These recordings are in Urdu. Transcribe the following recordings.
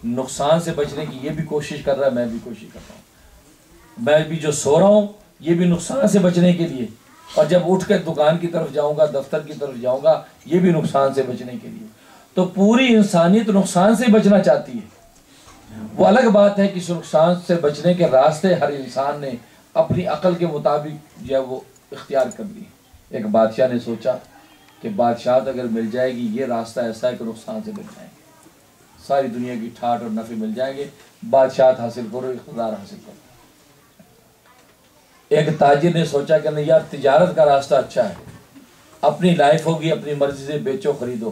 نقصان سے بچنے کی یہ بھی کوشش کر رہا ہے، میں بھی کوشش کر رہا ہوں، میں بھی جو سو رہا ہوں یہ بھی نقصان سے بچنے کے لیے، اور جب اٹھ کے دکان کی طرف جاؤں گا، دفتر کی طرف جاؤں گا، یہ بھی نقصان سے بچنے کے لیے۔ تو پوری انسانیت نقصان سے بچنا چاہتی ہے۔ وہ الگ بات ہے کہ اس نقصان سے بچنے کے راستے ہر انسان نے اپنی عقل کے مطابق جو ہے وہ اختیار کر لی۔ ایک بادشاہ نے سوچا کہ بادشاہت اگر مل جائے گی، یہ راستہ ایسا ہے کہ نقصان سے بچ جائیں گے، ساری دنیا کی ٹھاٹ اور نفع مل جائیں گے، بادشاہت حاصل کرو، اقتدار حاصل کرو۔ ایک تاجر نے سوچا کہ نہیں یار، تجارت کا راستہ اچھا ہے، اپنی لائف ہوگی، اپنی مرضی سے بیچو خریدو،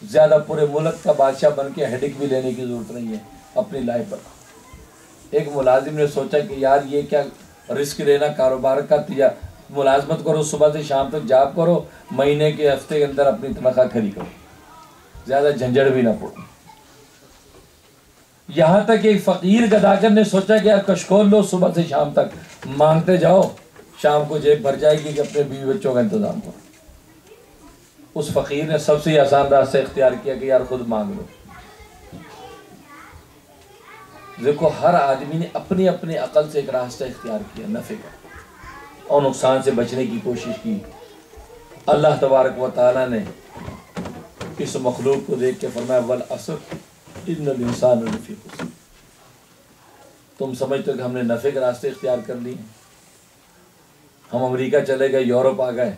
زیادہ پورے ملک کا بادشاہ بن کے ہیڈک بھی لینے کی ضرورت نہیں ہے اپنی لائف پر۔ ایک ملازم نے سوچا کہ یار یہ کیا رسک لینا کاروبار کا، ملازمت کرو، صبح سے شام تک جاب کرو، مہینے کے ہفتے کے اندر اپنی تنخواہ کھڑی کرو، زیادہ جھنجھڑ بھی نہ پڑو۔ یہاں تک ایک فقیر گداگر نے سوچا کہ یار کشکول لو، صبح سے شام تک مانگتے جاؤ، شام کو جیب بھر جائے گی کہ اپنے بیوی بچوں کا انتظام کرو۔ اس فقیر نے سب سے آسان راستہ اختیار کیا کہ یار خود مانگ لو۔ دیکھو ہر آدمی نے اپنی اپنی عقل سے ایک راستہ اختیار کیا نفع کا، اور نقصان سے بچنے کی کوشش کی۔ اللہ تبارک و تعالیٰ نے اس مخلوق کو دیکھ کے فرمایا والعصر ان الانسان لفی خسر۔ تم سمجھتے ہو کہ ہم نے نفع کے راستے اختیار کر لیے؟ ہم امریکہ چلے گئے، یورپ آ گئے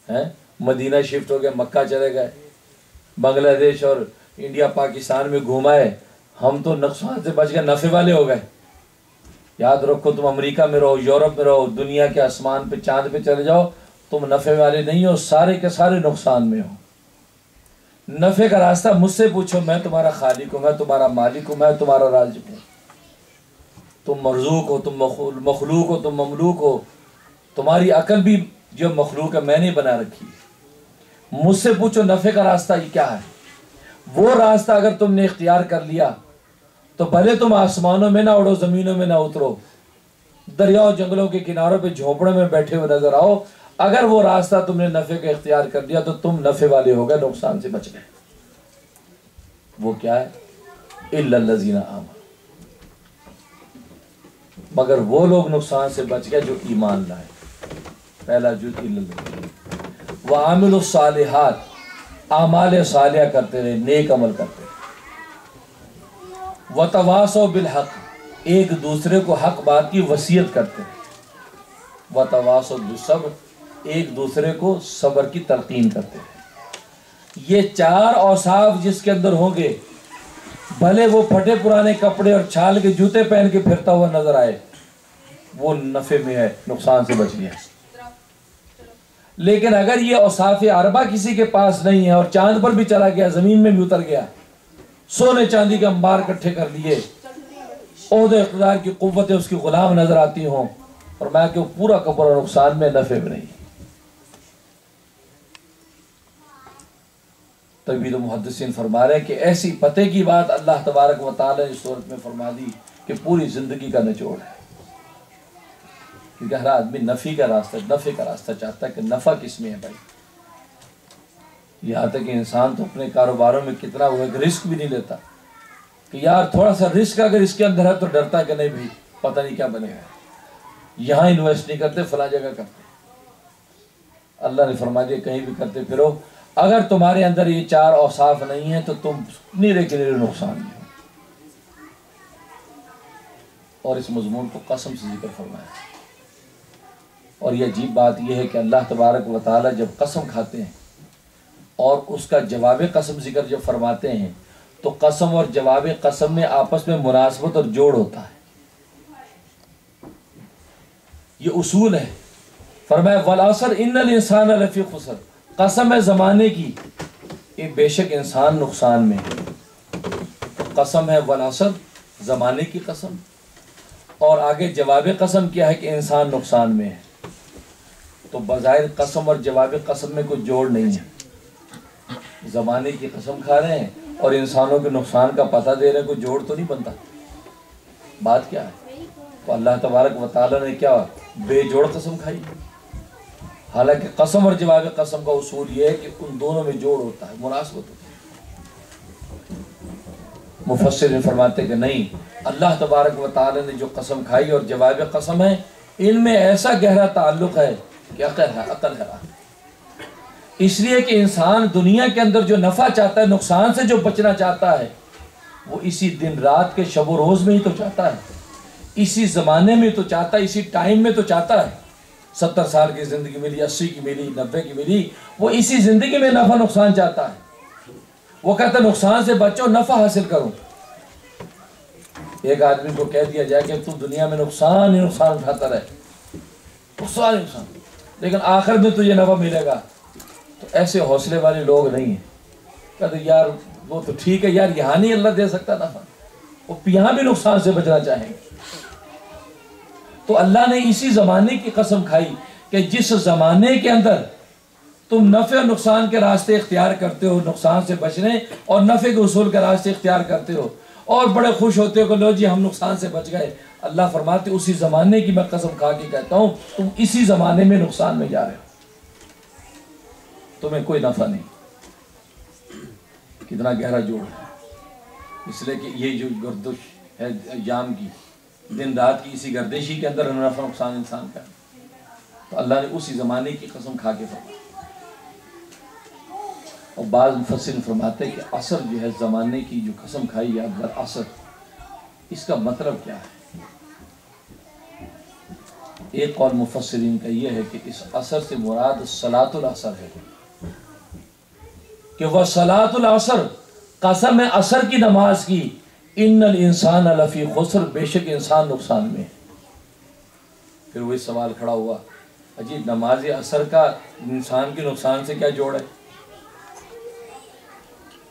ہیں، مدینہ شفٹ ہو گئے، مکہ چلے گئے، بنگلہ دیش اور انڈیا پاکستان میں گھومائے، ہم تو نقصان سے بچ گئے، نفع والے ہو گئے۔ یاد رکھو تم امریکہ میں رہو، یورپ میں رہو، دنیا کے آسمان پہ چاند پہ چلے جاؤ، تم نفع والے نہیں ہو، سارے کے سارے نقصان میں ہو۔ نفع کا راستہ مجھ سے پوچھو، میں تمہارا خالق ہوں، میں تمہارا مالک ہوں، میں تمہارا رازق ہوں۔ تم مرزوق ہو، تم مخلوق ہو، تم مملوک ہو، تمہاری عقل بھی جو مخلوق ہے میں نے بنا رکھی ہے۔ مجھ سے پوچھو نفع کا راستہ یہ کیا ہے؟ وہ راستہ اگر تم نے اختیار کر لیا تو بھلے تم آسمانوں میں نہ اڑو، زمینوں میں نہ اترو، دریاؤ جنگلوں کے کناروں پہ جھونپڑوں میں بیٹھے ہوئے نظر آؤ، اگر وہ راستہ تم نے نفع کا اختیار کر لیا تو تم نفع والے ہو گئے، نقصان سے بچ گئے۔ وہ کیا ہے؟ الا الذین آمنوا، مگر وہ لوگ نقصان سے بچ گئے جو ایمان لائے۔ پہلا جز الا الذین وعملوا الصالحات، اعمال صالحہ کرتے رہے، نیک عمل کرتے رہے۔ وتواصوا بالحق، ایک دوسرے کو حق بات کی وصیت کرتے رہے۔ وتواصوا بالصبر، ایک دوسرے کو صبر کی تلقین کرتے رہے۔ یہ چار اوصاف جس کے اندر ہوں گے، بھلے وہ پھٹے پرانے کپڑے اور چھال کے جوتے پہن کے پھرتا ہوا نظر آئے، وہ نفع میں ہے، نقصان سے بچ گیا۔ لیکن اگر یہ اوصاف اربعہ کسی کے پاس نہیں ہے اور چاند پر بھی چلا گیا، زمین میں بھی اتر گیا، سونے چاندی کے انبار اکٹھے کر لیے، عہدے اقتدار کی قوتیں اس کی غلام نظر آتی ہوں، اور میں کہ پورا کا پورا نقصان میں، نفع میں نہیں۔ تبھی تو محدثین فرما رہے ہیں کہ ایسی پتے کی بات اللہ تبارک و تعالی نے اس صورت میں فرما دی کہ پوری زندگی کا نچوڑ ہے۔ کیونکہ ہر آدمی نفع کا راستہ چاہتا ہے کہ نفع کس میں ہے بھائی۔ یہاں تک کہ انسان تو اپنے کاروباروں میں کتنا وہ رسک بھی نہیں لیتا کہ یار تھوڑا سا رسک اگر اس کے اندر ہے تو ڈرتا ہے کہ نہیں بھائی پتہ نہیں کیا بنے گا، یہاں انویسٹ نہیں کرتے، فلاں جگہ کرتے۔ اللہ نے فرما دیا کہیں بھی کرتے پھرو، اگر تمہارے اندر یہ چار اوصاف نہیں ہیں تو تم نیرے کے نیرے نقصان میں ہو۔ اور اس مضمون کو قسم سے ذکر فرمایا۔ اور یہ عجیب بات یہ ہے کہ اللہ تبارک و تعالی جب قسم کھاتے ہیں اور اس کا جواب قسم ذکر جب فرماتے ہیں تو قسم اور جواب قسم میں آپس میں مناسبت اور جوڑ ہوتا ہے، یہ اصول ہے۔ فرمایا والعصر ان الانسان لفی خسر، قسم ہے زمانے کی، یہ بے شک انسان نقصان میں ہے۔ قسم ہے والعصر، زمانے کی قسم، اور آگے جواب قسم کیا ہے کہ انسان نقصان میں ہے۔ تو بظاہر قسم اور جواب قسم میں کوئی جوڑ نہیں ہے، زمانے کی قسم کھا رہے ہیں اور انسانوں کے نقصان کا پتہ دے رہے ہیں، کوئی جوڑ تو نہیں بنتا۔ بات کیا ہے؟ تو اللہ تبارک و تعالیٰ نے کیا بے جوڑ قسم کھائی، حالانکہ قسم اور جواب قسم کا اصول یہ ہے کہ ان دونوں میں جوڑ ہوتا ہے، مناسبت ہوتی ہے۔ مفسر فرماتے کہ نہیں، اللہ تبارک و تعالی نے جو قسم کھائی اور جواب قسم ہے، ان میں ایسا گہرا تعلق ہے کہ عقل ہے۔ اس لیے کہ انسان دنیا کے اندر جو نفع چاہتا ہے، نقصان سے جو بچنا چاہتا ہے، وہ اسی دن رات کے شب و روز میں ہی تو چاہتا ہے، اسی زمانے میں تو چاہتا ہے، اسی ٹائم میں تو چاہتا ہے۔ 70 سال کی زندگی ملی، 80 کی ملی، 90 کی ملی، وہ اسی زندگی میں نفع نقصان چاہتا ہے۔ وہ کہتا ہے نقصان سے بچو، نفع حاصل کرو۔ ایک آدمی کو کہہ دیا جائے کہ تو دنیا میں نقصان ہی نقصان اٹھاتا رہے، نقصان ہی نقصان، لیکن آخر میں تجھے نفع ملے گا، تو ایسے حوصلے والے لوگ نہیں ہیں۔ کہتے یار وہ تو ٹھیک ہے یار، یہاں نہیں اللہ دے سکتا نفع، وہ یہاں بھی نقصان سے بچنا چاہیں گے۔ تو اللہ نے اسی زمانے کی قسم کھائی کہ جس زمانے کے اندر تم نفع اور نقصان کے راستے اختیار کرتے ہو، نقصان سے بچنے اور نفع کے حصول کے راستے اختیار کرتے ہو، اور بڑے خوش ہوتے ہو کہ لو جی ہم نقصان سے بچ گئے، اللہ فرماتے اسی زمانے کی میں قسم کھا کے کہتا ہوں تم اسی زمانے میں نقصان میں جا رہے ہو، تمہیں کوئی نفع نہیں۔ کتنا گہرا جوڑ ہے، اس لیے کہ یہ جو گردش ہے ایام کی، دن رات کی اسی گردشی کے اندر نفع نقصان انسان کا، تو اللہ نے اسی زمانے کی قسم کھا کے فرمایا۔ اور بعض مفسر فرماتے ہیں کہ عصر جو ہے زمانے کی جو قسم کھائی ہے عصر، اس کا مطلب کیا ہے؟ ایک قول مفسرین کا یہ ہے کہ اس عصر سے مراد صلاۃ العصر ہے، کہ وہ صلاۃ العصر، قسم ہے عصر کی نماز کی، ان الانسان لفی خسر، بے شک انسان نقصان میں ہے۔ پھر وہی سوال کھڑا ہوا، اجی نماز عصر کا انسان کے نقصان سے کیا جوڑ ہے؟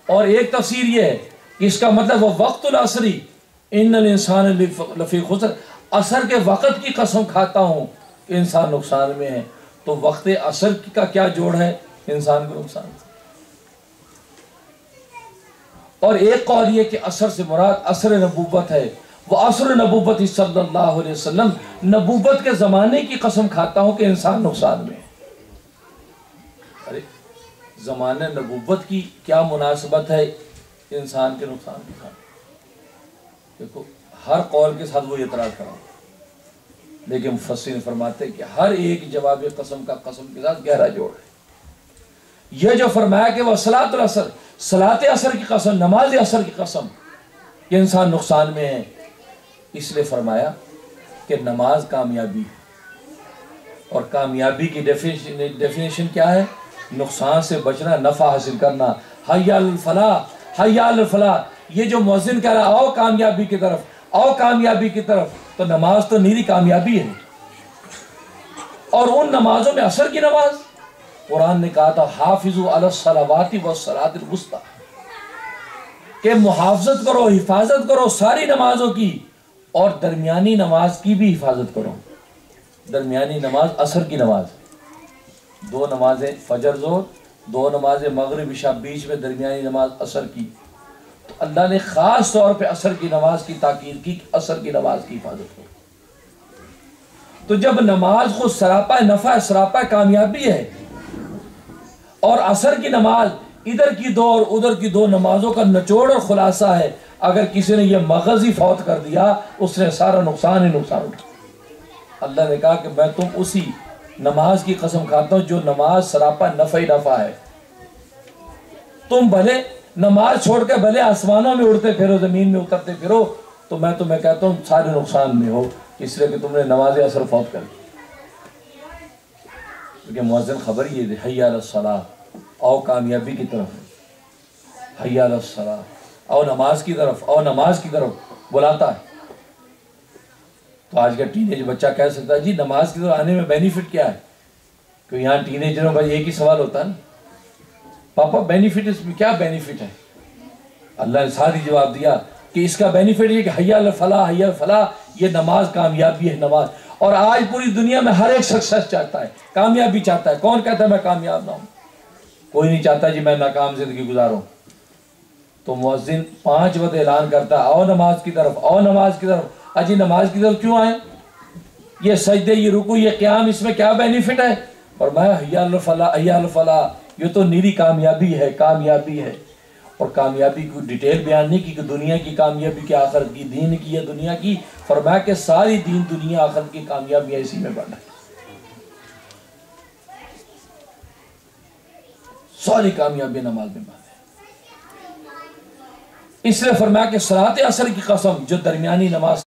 اور ایک تفسیر یہ ہے کہ اس کا مطلب وہ وقت العصری، ان الانسان لفی خسر، عصر کے وقت کی قسم کھاتا ہوں کہ انسان نقصان میں ہے۔ تو وقت عصر کا کیا جوڑ ہے انسان کو نقصان سے؟ اور ایک قول یہ کہ عصر سے مراد عصر نبوت ہے، وہ عصر نبوت صلی اللہ علیہ وسلم، نبوت کے زمانے کی قسم کھاتا ہوں کہ انسان نقصان میں ہے۔ ارے زمانہ نبوت کی کیا مناسبت ہے انسان کے نقصان کے ساتھ؟ دیکھو ہر قول کے ساتھ وہ اعتراض کرا، لیکن مفسرین فرماتے ہیں کہ ہر ایک جواب قسم کا قسم کے ساتھ گہرا جوڑ ہے۔ یہ جو فرمایا کہ وہ صلاۃ العصر، صلاۃ عصر کی قسم، نماز عصر کی قسم کہ انسان نقصان میں ہے، اس لیے فرمایا کہ نماز کامیابی، اور کامیابی کی ڈیفینیشن کیا ہے؟ نقصان سے بچنا، نفع حاصل کرنا، حی علی الفلاح، حی علی الفلاح۔ یہ جو مؤذن کہہ رہا آؤ کامیابی کی طرف، آؤ کامیابی کی طرف، تو نماز تو نیری کامیابی ہے۔ اور ان نمازوں میں عصر کی نماز، قرآن نے کہا تھا حافظوا علی الصلوات والصلاۃ الوسطی، کہ محافظت کرو، حفاظت کرو ساری نمازوں کی، اور درمیانی نماز کی بھی حفاظت کرو۔ درمیانی نماز عصر کی نماز، دو نمازیں فجر ظہر، دو نمازیں مغرب عشاء، بیچ میں درمیانی نماز عصر کی۔ تو اللہ نے خاص طور پہ عصر کی نماز کی تاکید کی، عصر کی نماز کی حفاظت کرو۔ تو جب نماز خود سراپا نفع، سراپا کامیابی ہے، اور عصر کی نماز ادھر کی دو اور ادھر کی دو نمازوں کا نچوڑ اور خلاصہ ہے، اگر کسی نے یہ مغز ہی فوت کر دیا اس نے سارا نقصان ہی نقصان اٹھا۔ اللہ نے کہا کہ میں تم اسی نماز کی قسم کھاتا ہوں جو نماز سراپا نفع ہی نفع ہے۔ تم بھلے نماز چھوڑ کے بھلے آسمانوں میں اڑتے پھرو، زمین میں اترتے پھرو، تو میں تمہیں کہتا ہوں سارے نقصان میں ہو، اس لیے کہ تم نے نماز عصر فوت کر دی۔ کیونکہ مؤذن خبر یہ دے حی علی الصلاۃ، آؤ کامیابی کی طرف، حی علی الصلاۃ، آؤ نماز کی طرف، آؤ نماز کی طرف بلاتا ہے۔ تو آج کا ٹین ایج بچہ کہہ سکتا ہے جی نماز کی طرف آنے میں بینیفٹ کیا ہے؟ کہ یہاں ٹین ایجروں کا ایک ہی سوال ہوتا ہے نا، پاپا بینیفٹ اس میں کیا بینیفٹ ہے؟ اللہ نے ساتھ ہی جواب دیا کہ اس کا بینیفٹ یہ کہ حی علی الفلاح، حی علی الفلاح، یہ نماز کامیابی ہے نماز۔ اور آج پوری دنیا میں ہر ایک سکسیس چاہتا ہے، کامیابی چاہتا ہے۔ کون کہتا ہے میں کامیاب نہ ہوں؟ کوئی نہیں چاہتا جی میں ناکام زندگی گزاروں۔ تو مؤذن 5 وقت اعلان کرتا ہے آؤ نماز کی طرف، آؤ نماز کی طرف۔ اجی نماز کی طرف کیوں آئیں؟ یہ سجدے، یہ رکوع، یہ قیام، اس میں کیا بینیفٹ ہے؟ اور میں حی علی الفلاح، حی علی الفلاح، یہ تو نیری کامیابی ہے، کامیابی ہے۔ اور کامیابی کی ڈیٹیل بیان نہیں کی کہ دنیا کی کامیابی کی، آخرت کی، دین کی یا دنیا کی. فرمایا کہ ساری دین دنیا آخرت کی کامیابیاں اسی میں بڑھنا ہے. ساری کامیابی نماز میں بات ہے. اس لیے فرمایا کہ صلاۃ عصر کی قسم جو درمیانی نماز